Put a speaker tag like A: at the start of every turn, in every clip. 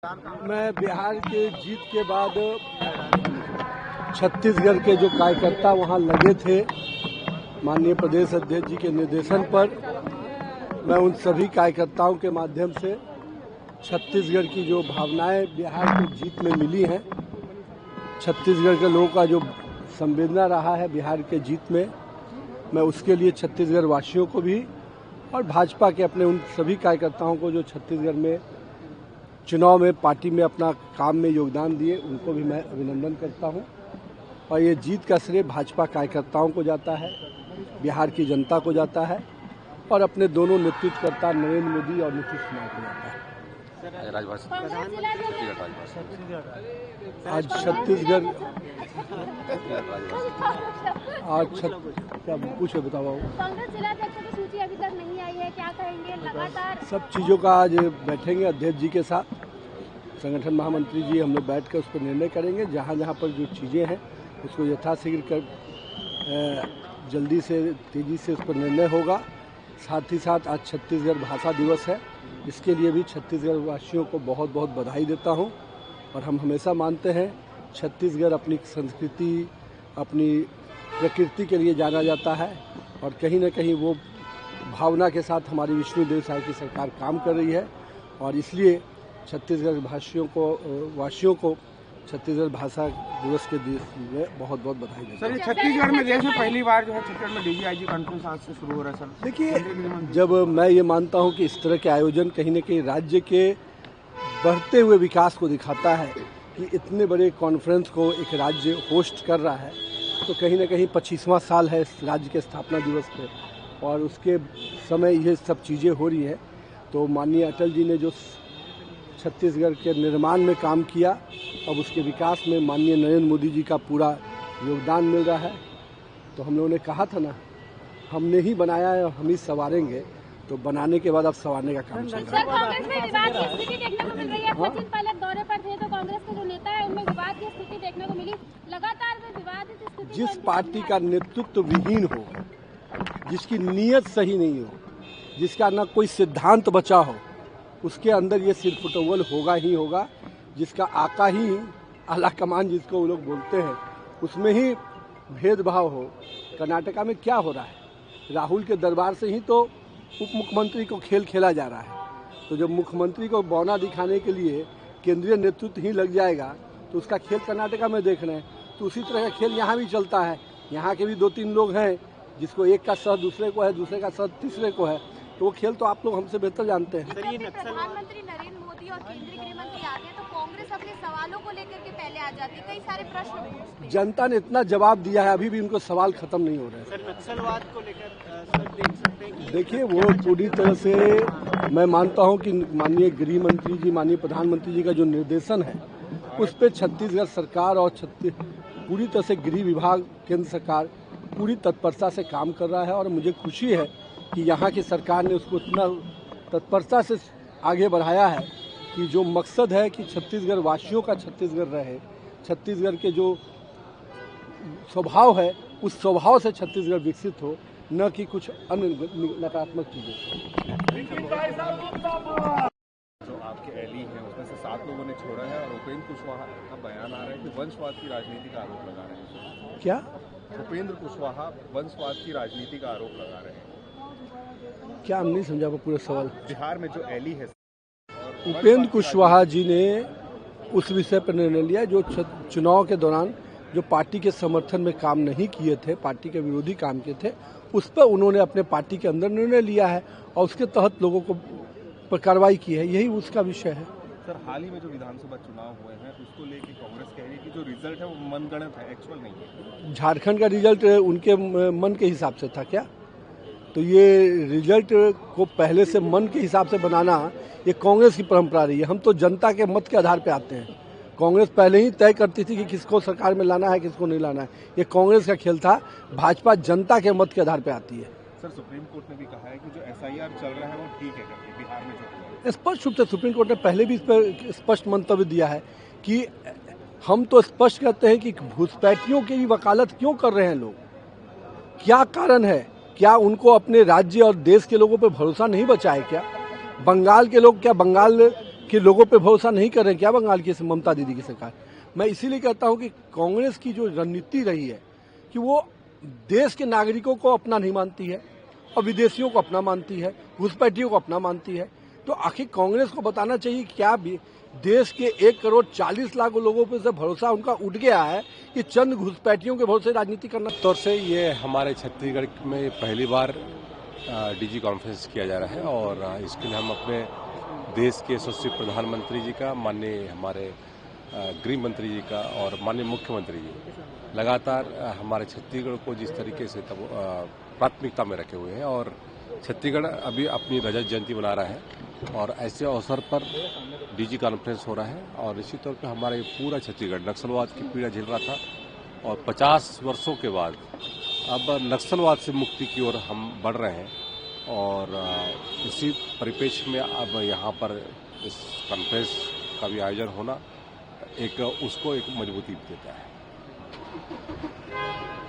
A: मैं बिहार के जीत के बाद छत्तीसगढ़ के जो कार्यकर्ता वहां लगे थे, माननीय प्रदेश अध्यक्ष जी के निर्देशन पर मैं उन सभी कार्यकर्ताओं के माध्यम से छत्तीसगढ़ की जो भावनाएं बिहार की जीत में मिली हैं, छत्तीसगढ़ के लोगों का जो संवेदना रहा है बिहार के जीत में, मैं उसके लिए छत्तीसगढ़ वासियों को भी और भाजपा के अपने उन सभी कार्यकर्ताओं को जो छत्तीसगढ़ में चुनाव में पार्टी में अपना काम में योगदान दिए, उनको भी मैं अभिनंदन करता हूं। और ये जीत का श्रेय भाजपा कार्यकर्ताओं को जाता है, बिहार की जनता को जाता है और अपने दोनों नेतृत्वकर्ता नरेंद्र मोदी और नीतीश कुमार को जाता है। आज छत्तीसगढ़ क्या पूछे बताओ।
B: कांग्रेस जिलाध्यक्ष की सूची अभी तक नहीं आई है, क्या कहेंगे? लगातार
A: सब चीज़ों का आज बैठेंगे अध्यक्ष जी के साथ, संगठन महामंत्री जी, हम लोग बैठ कर उस पर निर्णय करेंगे। जहाँ जहाँ पर जो चीज़ें हैं उसको यथाशीघ्र कर जल्दी से तेज़ी से उस पर निर्णय होगा। साथ ही साथ आज छत्तीसगढ़ भाषा दिवस है, इसके लिए भी छत्तीसगढ़ वासियों को बहुत बहुत बधाई देता हूं। और हम हमेशा मानते हैं छत्तीसगढ़ अपनी संस्कृति, अपनी प्रकृति के लिए जाना जाता है और कहीं न कहीं वो भावना के साथ हमारी विष्णुदेव साय की सरकार काम कर रही है और इसलिए छत्तीसगढ़ वासियों को छत्तीसगढ़ भाषा दिवस के दिन में बहुत बहुत बधाई देता हूं।
C: सर, छत्तीसगढ़ में देश में पहली बार जो है छत्तीसगढ़ में डीजीआईजी कॉन्फ्रेंस आज से शुरू हो रहा है। सर
A: देखिए, जब मैं ये मानता हूं कि इस तरह के आयोजन कहीं न कहीं राज्य के बढ़ते हुए विकास को दिखाता है कि इतने बड़े कॉन्फ्रेंस को एक राज्य होस्ट कर रहा है, तो कहीं न कहीं 25वां साल है इस राज्य के स्थापना दिवस पे और उसके समय ये सब चीज़ें हो रही है। तो माननीय अटल जी ने जो छत्तीसगढ़ के निर्माण में काम किया, अब उसके विकास में माननीय नरेंद्र मोदी जी का पूरा योगदान मिल रहा है। तो हम लोगों ने कहा था ना, हमने ही बनाया है और हम ही संवारेंगे, तो बनाने के बाद अब संवारने का काम चल रहा है।
B: कांग्रेस में विवाद की स्थिति देखने को मिल रही है। कुछ दिन पहले दौरे पर थे तो कांग्रेस के जो नेता है उनमें विवाद की स्थिति देखने को मिली। लगातार विवादित स्थिति
A: जिस पार्टी का नेतृत्व विहीन हो, जिसकी नीयत सही नहीं हो, जिसका न कोई सिद्धांत बचा हो, उसके अंदर ये सिरफुटौल होगा ही होगा। जिसका आका ही आला कमान जिसको वो लोग बोलते हैं, उसमें ही भेदभाव हो। कर्नाटका में क्या हो रहा है? राहुल के दरबार से ही तो उप मुख्यमंत्री को खेल खेला जा रहा है। तो जब मुख्यमंत्री को बौना दिखाने के लिए केंद्रीय नेतृत्व ही लग जाएगा तो उसका खेल कर्नाटका में देख रहे हैं, तो उसी तरह का खेल यहाँ भी चलता है। यहाँ के भी 2-3 लोग हैं जिसको एक का सह दूसरे को है, दूसरे का सह तीसरे को है, तो वो खेल तो आप लोग हमसे बेहतर जानते हैं।
B: प्रधानमंत्री नरेंद्र मोदी और केंद्रीय गृह मंत्री आते तो कांग्रेस अपने सवालों को लेकर के पहले आ जाती, कई सारे प्रश्न पूछती।
A: जनता ने इतना जवाब दिया है, अभी भी उनको सवाल खत्म नहीं हो रहे हैं।
C: सर, नक्सलवाद को लेकर सर देख सकते हैं कि
A: देखिए, वो पूरी तरह से मैं मानता हूं कि माननीय गृह मंत्री जी, माननीय प्रधानमंत्री जी का जो निर्देशन है उस पर छत्तीसगढ़ सरकार और पूरी तरह से गृह विभाग, केंद्र सरकार पूरी तत्परता से काम कर रहा है। और मुझे खुशी है कि यहाँ की सरकार ने उसको इतना तत्परता से आगे बढ़ाया है कि जो मकसद है कि छत्तीसगढ़ वासियों का छत्तीसगढ़ रहे, छत्तीसगढ़ के जो स्वभाव है उस स्वभाव से छत्तीसगढ़ विकसित हो, न कि कुछ अन्य नकारात्मक चीजें।
D: जो आपके एली हैं उसमें से 7 लोगों ने छोड़ा है और उपेंद्र कुशवाहा का बयान आ रहा है कि वंशवाद की राजनीति का आरोप लगा रहे हैं।
A: क्या
D: उपेंद्र कुशवाहा वंशवाद की राजनीति का आरोप लगा रहे हैं?
A: क्या हम नहीं समझा पूरा सवाल।
D: बिहार में जो एली है
A: उपेंद्र कुशवाहा जी ने उस विषय पर निर्णय लिया जो चुनाव के दौरान जो पार्टी के समर्थन में काम नहीं किए थे, पार्टी के विरोधी काम किए थे, उस पर उन्होंने अपने पार्टी के अंदर निर्णय लिया है और उसके तहत लोगों को पर कार्रवाई की है। यही उसका विषय है।
D: सर, हाल ही में जो विधानसभा चुनाव हुए हैं उसको लेकर कांग्रेस कह रही है कि जो रिजल्ट है वो मनगढ़ंत है, एक्चुअल नहीं है।
A: झारखंड का रिजल्ट उनके मन के हिसाब से था क्या? तो ये रिजल्ट को पहले से मन के हिसाब से बनाना ये कांग्रेस की परंपरा रही है। हम तो जनता के मत के आधार पर आते हैं। कांग्रेस पहले ही तय करती थी कि किसको सरकार में लाना है, किसको नहीं लाना है। ये कांग्रेस का खेल था। भाजपा जनता के मत के आधार पर आती है।
D: सर, सुप्रीम कोर्ट ने भी कहा है कि जो SIR चल रहा है वो ठीक है करके बिहार में जो
A: स्पष्ट रूप से सुप्रीम कोर्ट ने पहले भी इस पर स्पष्ट मंतव्य दिया है कि हम तो स्पष्ट कहते हैं कि घुसपैठियों की वकालत क्यों कर रहे हैं लोग, क्या कारण है? क्या उनको अपने राज्य और देश के लोगों पर भरोसा नहीं बचा है क्या? बंगाल के लोग क्या बंगाल कि लोगों पे भरोसा नहीं कर रहे क्या बंगाल की ममता दीदी की सरकार। मैं इसीलिए कहता हूं कि कांग्रेस की जो रणनीति रही है कि वो देश के नागरिकों को अपना नहीं मानती है और विदेशियों को अपना मानती है, घुसपैठियों को अपना मानती है। तो आखिर कांग्रेस को बताना चाहिए क्या भी देश के 1,40,00,000 लोगों पे से भरोसा उनका उठ गया है कि चंद घुसपैठियों के भरोसे राजनीति करना।
E: तौर से ये हमारे छत्तीसगढ़ में पहली बार डीजी कॉन्फ्रेंस किया जा रहा है और इसके लिए हम अपने देश के यशस्वी प्रधानमंत्री जी का, माननीय हमारे गृह मंत्री जी का और माननीय मुख्यमंत्री जी लगातार हमारे छत्तीसगढ़ को जिस तरीके से तब प्राथमिकता में रखे हुए हैं और छत्तीसगढ़ अभी अपनी रजत जयंती मना रहा है और ऐसे अवसर पर डीजी कॉन्फ्रेंस हो रहा है और इसी तौर पे हमारा ये पूरा छत्तीसगढ़ नक्सलवाद की पीड़ा झेल रहा था और 50 वर्षों के बाद अब नक्सलवाद से मुक्ति की ओर हम बढ़ रहे हैं और इसी परिप्रेक्ष्य में अब यहाँ पर इस कॉन्फ्रेंस का भी आयोजन होना उसको एक मजबूती देता है।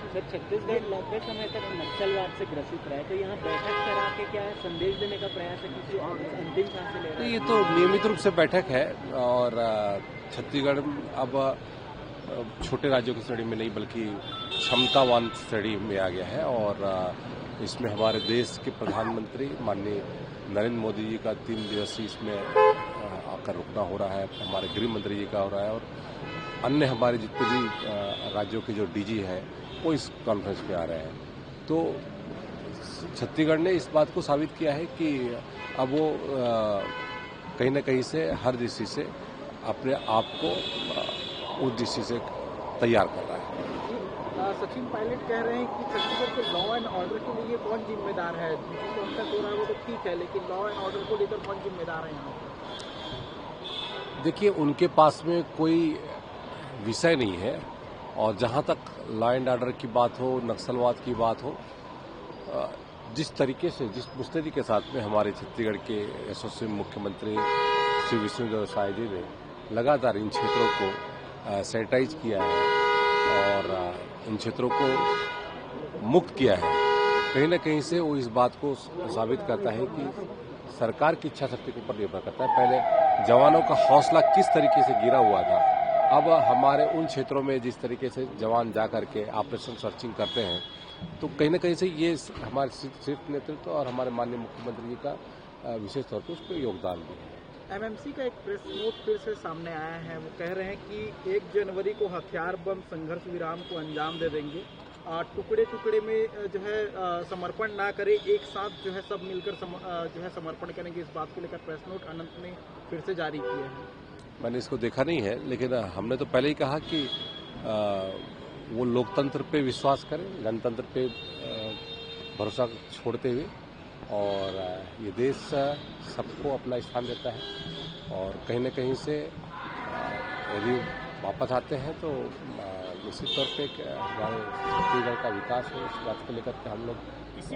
F: सर, छत्तीसगढ़ लंबे समय तक नक्सलवाद से ग्रसित रहा है, तो यहाँ बैठक करा के क्या संदेश देने का प्रयास है, किसी अंतिम सांसें ले रहा है?
E: ये तो नियमित रूप से बैठक है और छत्तीसगढ़ अब छोटे राज्यों की श्रेणी में नहीं बल्कि क्षमतावान श्रेणी में आ गया है और इसमें हमारे देश के प्रधानमंत्री माननीय नरेंद्र मोदी जी का 3 दिवसीय इसमें आकर रुकना हो रहा है, हमारे गृह मंत्री जी का हो रहा है और अन्य हमारे जितने भी राज्यों के जो डीजी हैं वो इस कॉन्फ्रेंस में आ रहे हैं। तो छत्तीसगढ़ ने इस बात को साबित किया है कि अब वो कहीं न कहीं से हर दृष्टि से अपने आप को उस दृष्टि से तैयार कर रहा है।
F: सचिन पायलट कह रहे हैं कि छत्तीसगढ़ के लॉ एंड ऑर्डर के लिए कौन जिम्मेदार है? जो उनका हो रहा है वो तो ठीक है, लेकिन लॉ एंड ऑर्डर को लेकर कौन जिम्मेदार है यहाँ?
E: देखिए, उनके पास में कोई विषय नहीं है और जहाँ तक लॉ एंड ऑर्डर की बात हो, नक्सलवाद की बात हो, जिस तरीके से जिस मुस्तैदी के साथ में हमारे छत्तीसगढ़ के यशस्वी मुख्यमंत्री श्री विष्णुदेव साय जी ने लगातार इन क्षेत्रों को सैनिटाइज किया है और इन क्षेत्रों को मुक्त किया है, कहीं न कहीं से वो इस बात को साबित करता है कि सरकार की इच्छा शक्ति के ऊपर निर्भर करता है। पहले जवानों का हौसला किस तरीके से गिरा हुआ था, अब हमारे उन क्षेत्रों में जिस तरीके से जवान जा करके ऑपरेशन सर्चिंग करते हैं, तो कहीं न कहीं से ये हमारे शीर्ष नेतृत्व और हमारे माननीय मुख्यमंत्री जी का विशेष तौर पर उसको योगदान भी है।
F: एमएमसी का एक प्रेस नोट फिर से सामने आया है, वो कह रहे हैं कि 1 जनवरी को हथियार बंद संघर्ष विराम को अंजाम दे देंगे, टुकड़े टुकड़े में जो है समर्पण ना करे, एक साथ जो है सब मिलकर जो है समर्पण करेंगे। इस बात को लेकर प्रेस नोट अनंत ने फिर से जारी किया है।
E: मैंने इसको देखा नहीं है, लेकिन हमने तो पहले ही कहा कि वो लोकतंत्र पे विश्वास करें, गणतंत्र पे भरोसा छोड़ते हुए, और ये देश सबको अपना स्थान देता है और कहीं न कहीं से यदि वापस आते हैं तो निश्चित तौर पे हमारे छत्तीसगढ़ का विकास हो, इस बात को लेकर के हम लोग
G: इसी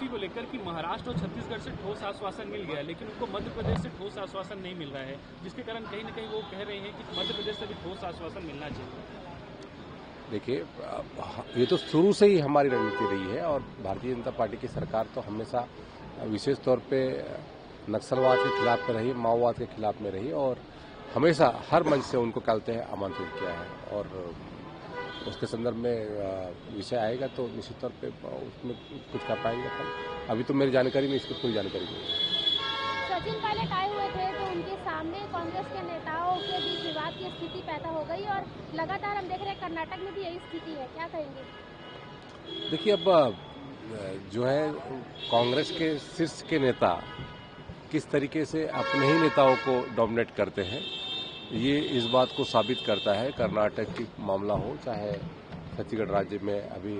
G: को लेकर कि महाराष्ट्र और छत्तीसगढ़ से ठोस आश्वासन मिल गया, लेकिन उनको मध्य प्रदेश से ठोस आश्वासन नहीं मिल रहा है, जिसके कारण कहीं न कहीं वो कह रहे हैं कि मध्य प्रदेश से भी ठोस आश्वासन मिलना चाहिए।
E: देखिए, ये तो शुरू से ही हमारी रणनीति रही है और भारतीय जनता पार्टी की सरकार तो हमेशा विशेष तौर पे नक्सलवाद के खिलाफ में रही, माओवाद के खिलाफ में रही और हमेशा हर मंच से उनको कहते हैं आमंत्रित किया है और उसके संदर्भ में विषय आएगा तो निश्चित तौर पे उसमें कुछ कर पाएंगे अपन। अभी तो मेरी जानकारी में इसकी कोई जानकारी नहीं है।
B: सचिन पायलट आए हुए थे तो उनके सामने कांग्रेस के नेताओं के बीच विवाद की स्थिति पैदा हो गई और लगातार हम देख रहे हैं कर्नाटक में भी यही स्थिति है, क्या कहेंगे?
E: देखिए, अब जो है कांग्रेस के शीर्ष के नेता किस तरीके से अपने ही नेताओं को डोमिनेट करते हैं, ये इस बात को साबित करता है। कर्नाटक की मामला हो चाहे छत्तीसगढ़ राज्य में अभी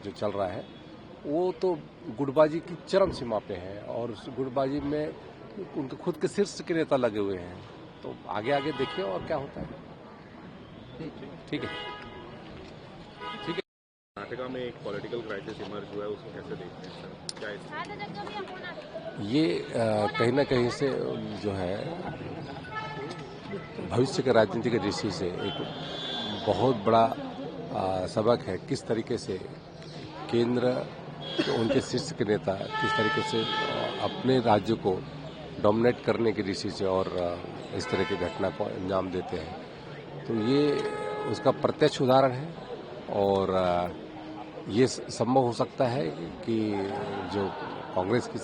E: जो चल रहा है, वो तो गुटबाजी की चरम सीमा पे है और उस गुटबाजी में उनके खुद के शीर्ष के नेता लगे हुए हैं। तो आगे आगे देखिए और क्या होता है। ठीक है।
D: कर्नाटका में एक पॉलिटिकल क्राइसिस इमर्ज हुआ है, उसको कैसे देखते हैं सर? क्या
E: ये कहीं ना कहीं से जो है भविष्य के राजनीति के दृष्टि से एक बहुत बड़ा सबक है, किस तरीके से केंद्र उनके शीर्ष के नेता किस तरीके से अपने राज्य को डोमिनेट करने की दृष्टि से और इस तरह की घटना को अंजाम देते हैं, तो ये उसका प्रत्यक्ष उदाहरण है। और ये संभव हो सकता है कि जो कांग्रेस की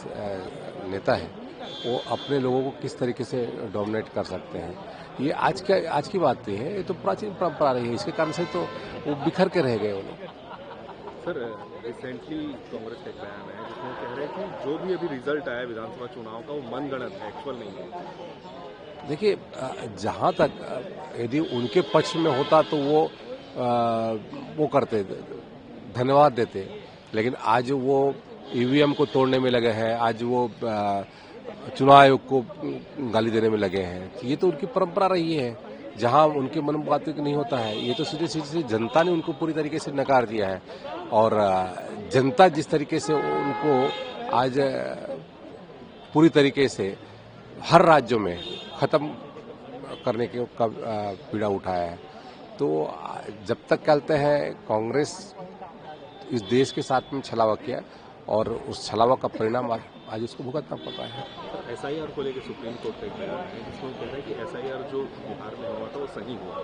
E: नेता है वो अपने लोगों को किस तरीके से डोमिनेट कर सकते हैं। ये आज की बात नहीं है, ये तो प्राचीन परंपरा रही है। इसके कारण से तो वो बिखर के रह गए वो लोग।
D: सर, रिसेंटली कांग्रेस का एक बयान है जिसमें कह रहे हैं कि जो भी अभी रिजल्ट आया विधानसभा चुनाव का वो मनगढ़ंत है, एक्चुअल नहीं है।
E: देखिए, जहाँ तक यदि उनके पक्ष में होता तो वो करते, धन्यवाद देते, लेकिन आज वो ईवीएम को तोड़ने में लगे हैं, आज वो चुनाव आयोग को गाली देने में लगे हैं। तो ये तो उनकी परंपरा रही है, जहां उनके मन मुताबिक नहीं होता है। ये तो सीधे जनता ने उनको पूरी तरीके से नकार दिया है। और जनता जिस तरीके से उनको आज पूरी तरीके से हर राज्यों में खत्म करने के का पीड़ा उठाया है, तो जब तक कहते हैं कांग्रेस इस देश के साथ में छलावा किया और उस छलावा का परिणाम आज उसको भुगतना पड़ रहा है।
D: एसआईआर को लेकर सुप्रीम कोर्ट का एक बयान है जिसमें कह रहा है कि एसआईआर जो बिहार में हुआ था वो सही हुआ,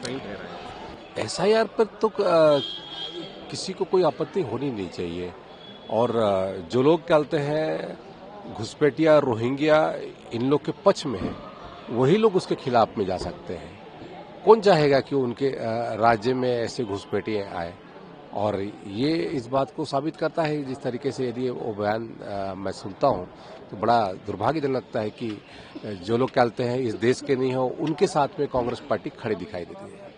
D: सही ठहरा है।
E: एसआईआर पर तो किसी को कोई आपत्ति होनी नहीं चाहिए। और जो लोग कहते हैं घुसपैठिया, रोहिंग्या इन लोग के पक्ष में है, वही लोग उसके खिलाफ में जा सकते हैं। कौन चाहेगा कि उनके राज्य में ऐसे घुसपैठिए आए। और ये इस बात को साबित करता है, जिस तरीके से यदि वो बयान मैं सुनता हूँ तो बड़ा दुर्भाग्यजनक लगता है कि जो लोग कहते हैं इस देश के नहीं हो, उनके साथ में कांग्रेस पार्टी खड़ी दिखाई देती है।